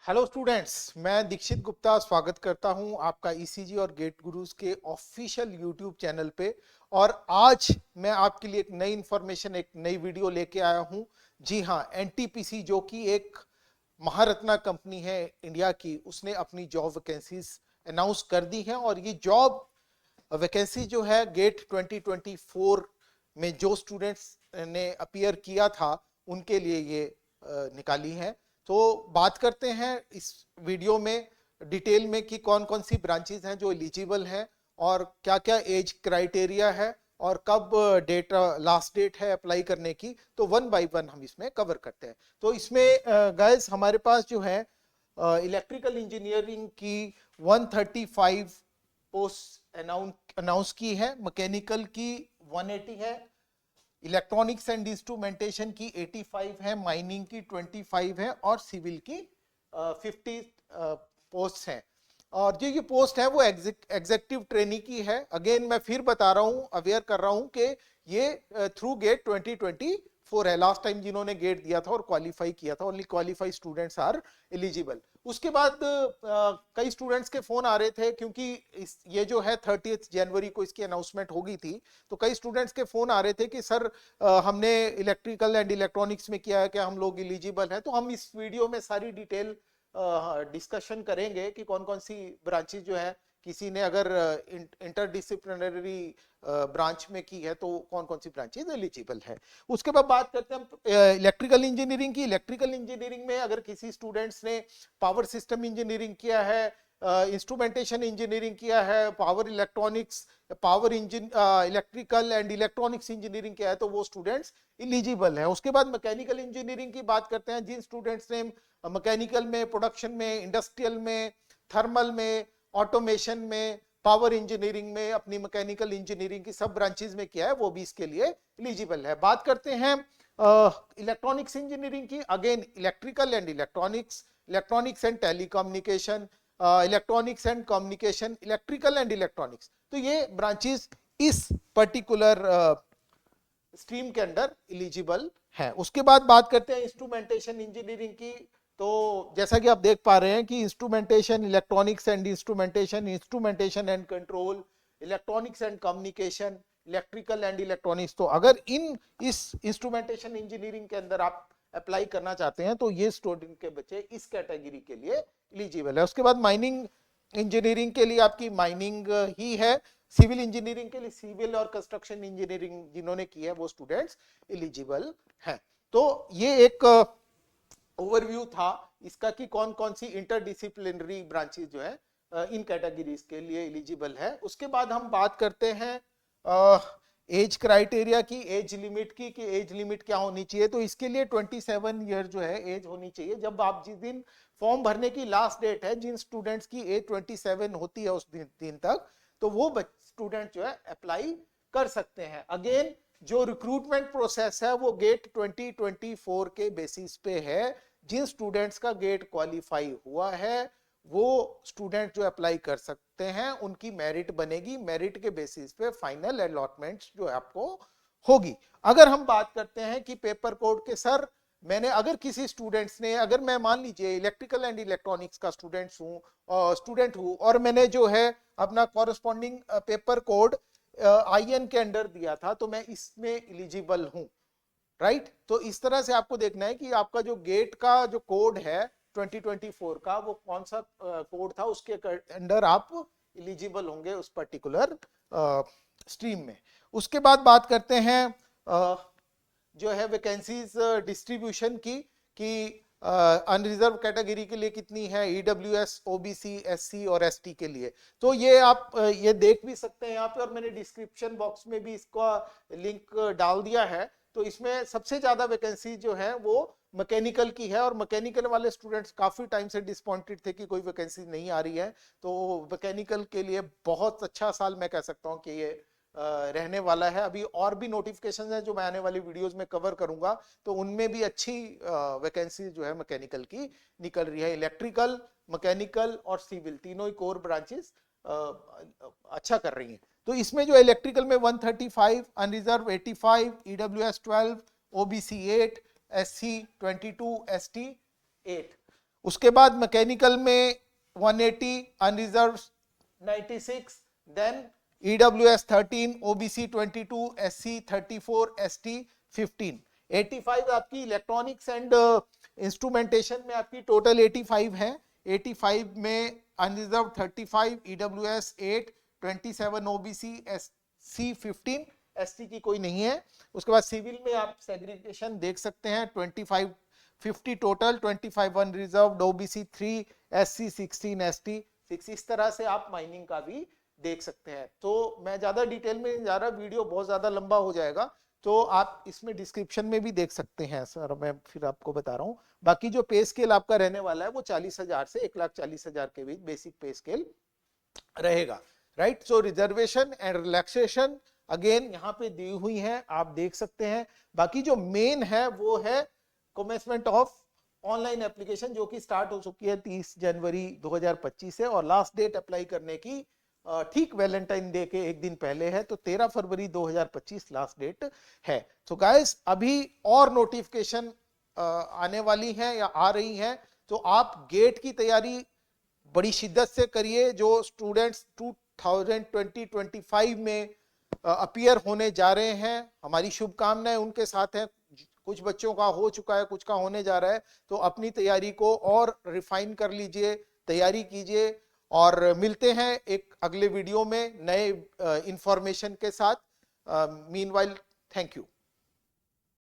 Hello students, मैं दीक्षित गुप्ता स्वागत करता हूं आपका ईसीजी और गेट गुरुज के ऑफिशियल यूट्यूब चैनल पे। और आज मैं आपके लिए एक नई इंफॉर्मेशन, एक नई वीडियो लेके आया हूं। जी हां, एनटीपीसी जो कि एक महारत्ना कंपनी है इंडिया की, उसने अपनी जॉब वैकेंसीज अनाउंस कर दी हैं। और ये जॉब वैकेंसी जो है गेट 2024 में जो स्टूडेंट्स ने अपीयर किया था उनके लिए ये निकाली है। तो बात करते हैं इस वीडियो में डिटेल में कि कौन कौन सी ब्रांचेस हैं जो एलिजिबल हैं और क्या क्या एज क्राइटेरिया है और कब डेट लास्ट डेट है अप्लाई करने की। तो वन बाय वन हम इसमें कवर करते हैं। तो इसमें गाइस हमारे पास जो है इलेक्ट्रिकल इंजीनियरिंग की 135 पोस्ट अनाउंस की है, मैकेनिकल की 180 है, इलेक्ट्रॉनिक्स एंड इंस्ट्रूमेंटेशन की 85 है, माइनिंग की 25 है और सिविल की 50 पोस्ट हैं। और जो ये पोस्ट है वो एग्जेक्टिव ट्रेनी की है। अगेन मैं फिर बता रहा हूँ, अवेयर कर रहा हूँ कि ये थ्रू गेट 2024 है। लास्ट टाइम जिन्होंने गेट दिया था और क्वालिफाई किया था, only qualified students are eligible. उसके बाद कई स्टूडेंट्स के फोन आ रहे थे, क्योंकि ये जो है 30 जनवरी को इसकी अनाउंसमेंट हो गई थी। तो कई स्टूडेंट्स के फोन आ रहे थे कि सर हमने इलेक्ट्रिकल एंड इलेक्ट्रॉनिक्स में किया है, क्या हम लोग एलिजिबल हैं? तो हम इस वीडियो में सारी डिटेल डिस्कशन करेंगे कि कौन कौन सी ब्रांचेस जो है, किसी ने अगर इंटरडिसिप्लिनरी ब्रांच में की है तो कौन कौन सी ब्रांचेस एलिजिबल है। उसके बाद बात करते हैं इलेक्ट्रिकल इंजीनियरिंग की। इलेक्ट्रिकल इंजीनियरिंग में अगर किसी स्टूडेंट्स ने पावर सिस्टम इंजीनियरिंग किया है, इंस्ट्रूमेंटेशन इंजीनियरिंग किया है, power electronics, power engine electrical and electronics engineering किया है, तो वो स्टूडेंट्स इलिजिबल है। उसके बाद मैकेनिकल इंजीनियरिंग की बात करते हैं। जिन स्टूडेंट्स ने मैकेनिकल में, प्रोडक्शन में, इंडस्ट्रियल में, थर्मल में, ऑटोमेशन में, पावर इंजीनियरिंग में, अपनी मैकेनिकल इंजीनियरिंग की सब ब्रांचेस में किया है, वो भी इसके लिए एलिजिबल है। बात करते हैं इलेक्ट्रॉनिक्स इंजीनियरिंग की। Again electrical and electronics, electronics and telecommunication, electronics and communication, electrical and electronics, तो ये ब्रांचेस इस पर्टिकुलर स्ट्रीम के अंदर एलिजिबल है। उसके बाद बात करते हैं इंस्ट्रूमेंटेशन इंजीनियरिंग की। तो जैसा कि आप देख पा रहे हैं कि instrumentation, electronics and instrumentation, instrumentation and control, electronics and communication, electrical and electronics, तो अगर इस इंस्ट्रूमेंटेशन इंजीनियरिंग के अंदर आप अप्लाई करना चाहते हैं तो ये स्टूडेंट के बच्चे इस कैटेगरी के लिए एलिजिबल है। उसके बाद माइनिंग इंजीनियरिंग के लिए आपकी माइनिंग ही है। सिविल इंजीनियरिंग के लिए सिविल और कंस्ट्रक्शन इंजीनियरिंग जिन्होंने की है वो स्टूडेंट्स एलिजिबल हैं। तो ये एक ओवरव्यू था इसका कि कौन कौन सी इंटरडिसिप्लिनरी ब्रांचेस जो है इन कैटेगरीज के लिए एलिजिबल है। उसके बाद हम बात करते हैं एज क्राइटेरिया की, एज लिमिट की, कि एज लिमिट क्या होनी चाहिए। तो इसके लिए 27 ईयर जो है एज होनी चाहिए। जब आप जिस दिन फॉर्म भरने की लास्ट डेट है, जिन स्टूडेंट्स की एज 27 होती है उस दिन तक, तो वो स्टूडेंट जो है अप्लाई कर सकते हैं। अगेन जो रिक्रूटमेंट प्रोसेस है वो गेट 2024 के बेसिस पे है। जिन स्टूडेंट्स का गेट क्वालिफाई हुआ है वो स्टूडेंट जो अप्लाई कर सकते हैं, उनकी मेरिट बनेगी, मेरिट के बेसिस पे फाइनल अलॉटमेंट जो है आपको होगी। अगर हम बात करते हैं कि पेपर कोड के सर, मैंने अगर किसी स्टूडेंट्स ने, अगर मैं मान लीजिए इलेक्ट्रिकल एंड इलेक्ट्रॉनिक्स का स्टूडेंट हूं और मैंने जो है अपना कॉरेस्पॉन्डिंग पेपर कोड आईएन के अंडर दिया था, तो मैं इसमें एलिजिबल हूं, राइट। तो इस तरह से आपको देखना है कि आपका जो गेट का जो कोड है 2024 का, वो कौन सा कोड था, उसके अंडर आप एलिजिबल होंगे उस पर्टिकुलर स्ट्रीम में। उसके बाद बात करते हैं जो है वैकेंसीज डिस्ट्रीब्यूशन की, कि अनरिजर्व कैटेगरी के लिए कितनी है, ईडब्ल्यूएस, ओबीसी, एससी और एसटी के लिए। तो ये आप ये देख भी सकते हैं यहाँ पे, और मैंने डिस्क्रिप्शन बॉक्स में भी इसका लिंक डाल दिया है। तो इसमें सबसे ज्यादा वैकेंसी जो है वो मैकेनिकल की है, और मैकेनिकल वाले स्टूडेंट्स काफी टाइम से डिसअपॉइंटेड थे कि कोई वैकेंसी नहीं आ रही है। तो मैकेनिकल के लिए बहुत अच्छा साल मैं कह सकता हूँ कि ये रहने वाला है। अभी और भी नोटिफिकेशन है जो मैं आने वाली वीडियोस में कवर करूंगा, तो उनमें भी अच्छी वैकेंसी जो है मैकेनिकल की निकल रही है। इलेक्ट्रिकल, मैकेनिकल और सिविल तीनों ही कोर ब्रांचेस अच्छा कर रही हैं। तो इसमें जो इलेक्ट्रिकल में 135, unreserved 85, EWS 12, OBC 8, SC 22, ST 8। उसके बाद मैकेनिकल में 180, unreserved 96, then EWS 13, OBC 22, SC 34, ST 15, 85 आपकी इलेक्ट्रॉनिक्स एंड इंस्ट्रूमेंटेशन में आपकी टोटल 85 है। 85 में unreserved 35, EWS 8, 27 OBC, SC 15, ST की कोई नहीं है। उसके बाद सिविल में आप सेग्रीगेशन देख सकते हैं, 25 50 total, 25 unreserved, OBC 3, SC 16, ST 6, इस तरह से आप माइनिंग का भी देख सकते हैं। तो मैं ज्यादा डिटेल में नहीं जा रहा, वीडियो बहुत ज्यादा लंबा हो जाएगा, तो आप इसमें डिस्क्रिप्शन में भी देख सकते हैं सर, मैं फिर आपको बता रहा हूं। बाकी जो पे स्केल आपका रहने वाला है वो 40,000 से 1,40,000 के बीच बेसिक पे स्केल रहेगा, right. So reservation and relaxation again यहाँ पे दी हुई है, आप देख सकते हैं। बाकी जो मेन है वो है कमेंसमेंट ऑफ ऑनलाइन एप्लीकेशन, जो कि स्टार्ट हो चुकी है 30 जनवरी 2025 से, और लास्ट डेट अप्लाई करने की ठीक वैलेंटाइन डे के एक दिन पहले है, तो 13 फरवरी 2025 लास्ट डेट है। तो गाइस अभी और नोटिफिकेशन आने वाली है या आ रही है, तो आप गेट की तैयारी बड़ी शिद्दत से करिए। जो स्टूडेंट्स 2020-25 में अपीयर होने जा रहे हैं, हमारी शुभकामनाएं उनके साथ हैं। कुछ बच्चों का हो चुका है, कुछ का होने जा रहा है, तो अपनी तैयारी को और रिफाइन कर लीजिए, तैयारी कीजिए, और मिलते हैं एक अगले वीडियो में नए इंफॉर्मेशन के साथ। Meanwhile, thank you.